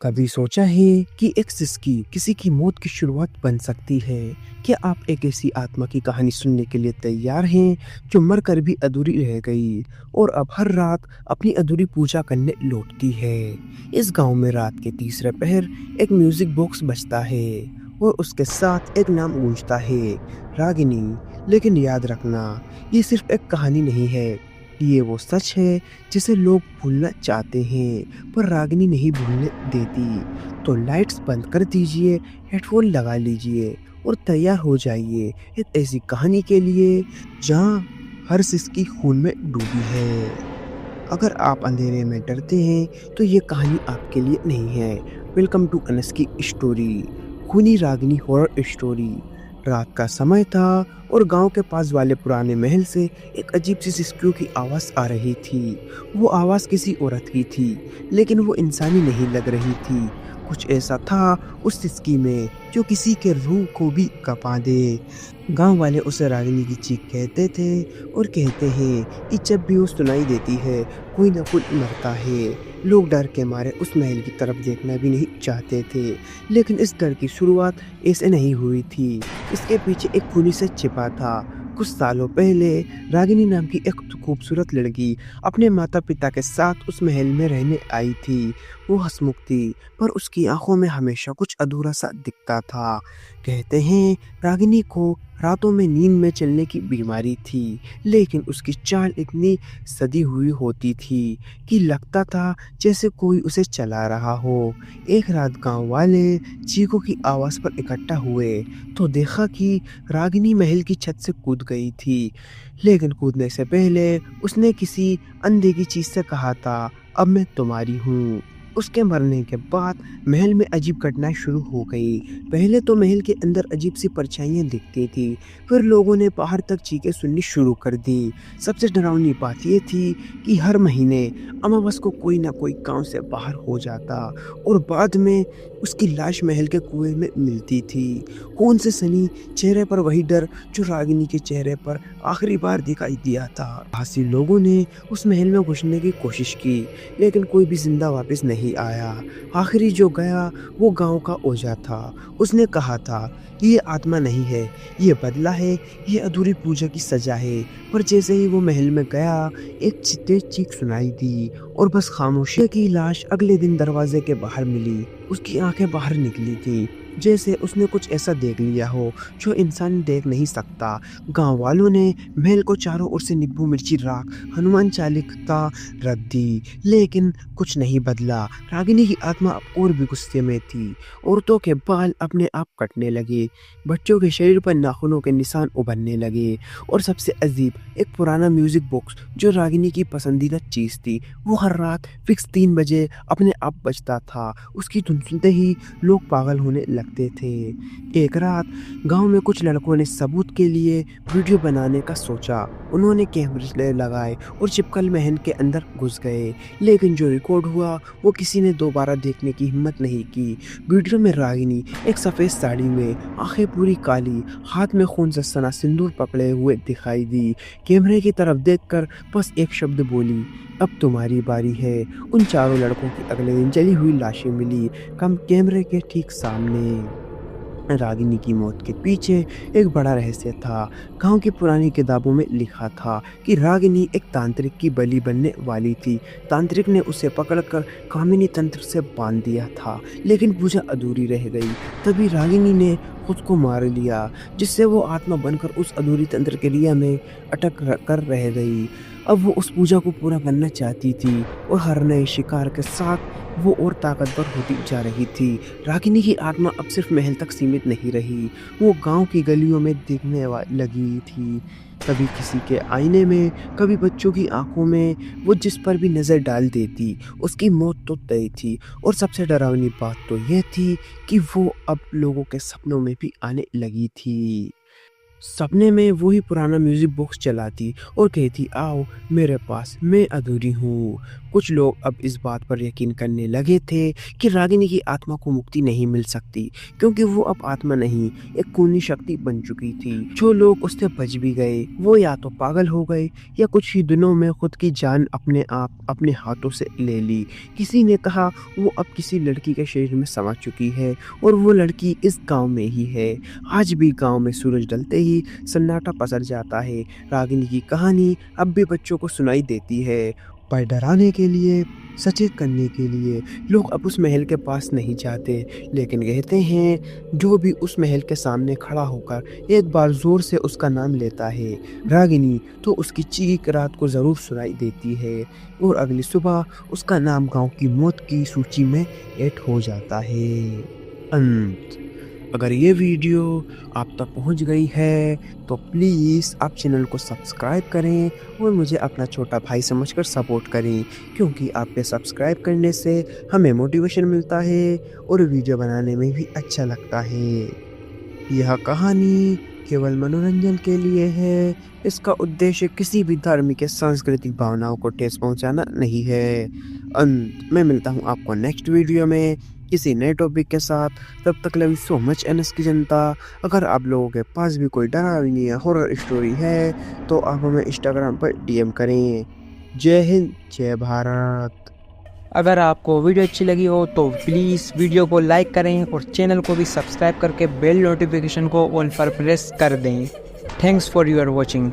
कभी सोचा है कि एक सिसकी किसी की मौत की शुरुआत बन सकती है? क्या आप एक ऐसी आत्मा की कहानी सुनने के लिए तैयार हैं जो मरकर भी अधूरी रह गई और अब हर रात अपनी अधूरी पूजा करने लौटती है? इस गांव में रात के तीसरे पहर एक म्यूजिक बॉक्स बजता है और उसके साथ एक नाम गूंजता है, रागिनी। लेकिन याद रखना, ये सिर्फ एक कहानी नहीं है, ये वो सच है जिसे लोग भूलना चाहते हैं पर रागिनी नहीं भूलने देती। तो लाइट्स बंद कर दीजिए, हेडफोन लगा लीजिए और तैयार हो जाइए एक ऐसी कहानी के लिए जहां हर सिसकी खून में डूबी है। अगर आप अंधेरे में डरते हैं तो ये कहानी आपके लिए नहीं है। वेलकम टू अनस की स्टोरी, खूनी रागिनी हॉरर स्टोरी। रात का समय था और गांव के पास वाले पुराने महल से एक अजीब सी सिसकियों की आवाज़ आ रही थी। वो आवाज़ किसी औरत की थी, लेकिन वो इंसानी नहीं लग रही थी। कुछ ऐसा था उस सिसकी में जो किसी के रूह को भी कँपा दे। गांव वाले उसे रागिनी की चीख कहते थे और कहते हैं कि जब भी वो सुनाई देती है कोई ना कोई मरता है। लोग डर के मारे उस महल की तरफ देखना भी नहीं चाहते थे। लेकिन इस डर की शुरुआत ऐसे नहीं हुई थी, इसके पीछे एक खूनी से छिपा था। कुछ सालों पहले रागिनी नाम की एक खूबसूरत लड़की अपने माता पिता के साथ उस महल में रहने आई थी। वो हंसमुख थी पर उसकी आंखों में हमेशा कुछ अधूरा सा दिखता था। कहते हैं रागिनी को रातों में नींद में चलने की बीमारी थी, लेकिन उसकी चाल इतनी सदी हुई होती थी कि लगता था जैसे कोई उसे चला रहा हो। एक रात गांव वाले चीखों की आवाज़ पर इकट्ठा हुए तो देखा कि रागिनी महल की छत से कूद गई थी। लेकिन कूदने से पहले उसने किसी अनदेखी चीज़ से कहा था, अब मैं तुम्हारी हूँ। उसके मरने के बाद महल में अजीब घटनाएं शुरू हो गई। पहले तो महल के अंदर अजीब सी परछाइयाँ दिखती थी, फिर लोगों ने बाहर तक चीखें सुननी शुरू कर दी। सबसे डरावनी बात यह थी कि हर महीने अमावस को कोई ना कोई गांव से बाहर हो जाता और बाद में उसकी लाश महल के कुएं में मिलती थी। खून से सनी चेहरे पर वही डर जो रागिनी के चेहरे पर आखिरी बार दिखाई दिया था। हासिल लोगों ने उस महल में घुसने की कोशिश की, लेकिन कोई भी जिंदा वापस नहीं आया। आखिरी जो गया वो गांव का ओझा था। उसने कहा था ये आत्मा नहीं है, ये बदला है, ये अधूरी पूजा की सजा है। पर जैसे ही वो महल में गया एक तेज चीख सुनाई दी और बस खामोशी की लाश अगले दिन दरवाजे के बाहर मिली। उसकी आंखें बाहर निकली थी, जैसे उसने कुछ ऐसा देख लिया हो जो इंसान देख नहीं सकता। गांव वालों ने महल को चारों ओर से नींबू मिर्ची राख हनुमान चालीसा रख दी, लेकिन कुछ नहीं बदला। रागिनी की आत्मा अब और भी गुस्से में थी। औरतों के बाल अपने आप कटने लगे, बच्चों के शरीर पर नाखूनों के निशान उभरने लगे और सबसे अजीब, एक पुराना म्यूजिक बॉक्स जो रागिनी की पसंदीदा चीज़ थी, वो हर रात फिक्स 3 बजे अपने आप बजता था। उसकी धुन सुनते ही लोग पागल होने लगते थे। एक रात गांव में कुछ लड़कों ने सबूत के लिए वीडियो बनाने का सोचा। उन्होंने कैमरे लगाए और छिपकल महल के अंदर घुस गए, लेकिन जो रिकॉर्ड हुआ वो किसी ने दोबारा देखने की हिम्मत नहीं की। वीडियो में रागिनी एक सफ़ेद साड़ी में, आंखें पूरी काली, हाथ में खून से सना सिंदूर पकड़े हुए दिखाई दी। कैमरे की तरफ देखकर बस एक शब्द बोली, अब तुम्हारी बारी है। उन चारों लड़कों की अगले दिन जली हुई लाशें मिली, कम कैमरे के ठीक सामने। रागिनी की मौत के पीछे एक बड़ा रहस्य था। गांव की पुरानी किताबों में लिखा था कि रागिनी एक तांत्रिक की बलि बनने वाली थी। तांत्रिक ने उसे पकड़कर कामिनी तंत्र से बांध दिया था, लेकिन पूजा अधूरी रह गई। तभी रागिनी ने खुद को मार लिया, जिससे वो आत्मा बनकर उस अधूरी तंत्र क्रिया में कर रह गई। अब वो उस पूजा को पूरा करना चाहती थी और हर नए शिकार के साथ वो और ताकतवर होती जा रही थी। रागिनी की आत्मा अब सिर्फ महल तक सीमित नहीं रही, वो गांव की गलियों में दिखने लगी थी। कभी किसी के आईने में, कभी बच्चों की आंखों में। वो जिस पर भी नज़र डाल देती उसकी मौत तो तय थी। और सबसे डरावनी बात तो यह थी कि वो अब लोगों के सपनों में भी आने लगी थी। सपने में वही पुराना म्यूजिक बॉक्स चलाती और कहती, आओ मेरे पास, मैं अधूरी हूँ। कुछ लोग अब इस बात पर यकीन करने लगे थे कि रागिनी की आत्मा को मुक्ति नहीं मिल सकती, क्योंकि वो अब आत्मा नहीं, एक खूनी शक्ति बन चुकी थी। जो लोग उससे बच भी गए वो या तो पागल हो गए या कुछ ही दिनों में खुद की जान अपने आप अपने हाथों से ले ली। किसी ने कहा वो अब किसी लड़की के शरीर में समा चुकी है और वो लड़की इस गांव में ही है। आज भी गांव में सूरज ढलते ही सन्नाटा पसर जाता है। रागिनी की कहानी अब भी बच्चों को सुनाई देती है, पर डराने के लिए, सचेत करने के लिए लोग अब उस महल के पास नहीं जाते। लेकिन कहते हैं जो भी उस महल के सामने खड़ा होकर एक बार जोर से उसका नाम लेता है रागिनी, तो उसकी चीख रात को ज़रूर सुनाई देती है और अगली सुबह उसका नाम गांव की मौत की सूची में ऐड हो जाता है। अंत। अगर ये वीडियो आप तक पहुंच गई है तो प्लीज़ आप चैनल को सब्सक्राइब करें और मुझे अपना छोटा भाई समझकर सपोर्ट करें, क्योंकि आपके सब्सक्राइब करने से हमें मोटिवेशन मिलता है और वीडियो बनाने में भी अच्छा लगता है। यह कहानी केवल मनोरंजन के लिए है, इसका उद्देश्य किसी भी धार्मिक या सांस्कृतिक भावनाओं को ठेस पहुंचाना नहीं है। अंत। मैं मिलता हूं आपको नेक्स्ट वीडियो में किसी नए टॉपिक के साथ। तब तक love you so much NS की जनता। अगर आप लोगों के पास भी कोई डरावनी या हॉरर स्टोरी है तो आप हमें इंस्टाग्राम पर डीएम करें। जय हिंद, जय भारत। अगर आपको वीडियो अच्छी लगी हो तो प्लीज़ वीडियो को लाइक करें और चैनल को भी सब्सक्राइब करके बेल नोटिफिकेशन को ऑल पर प्रेस कर दें। Thanks for your watching.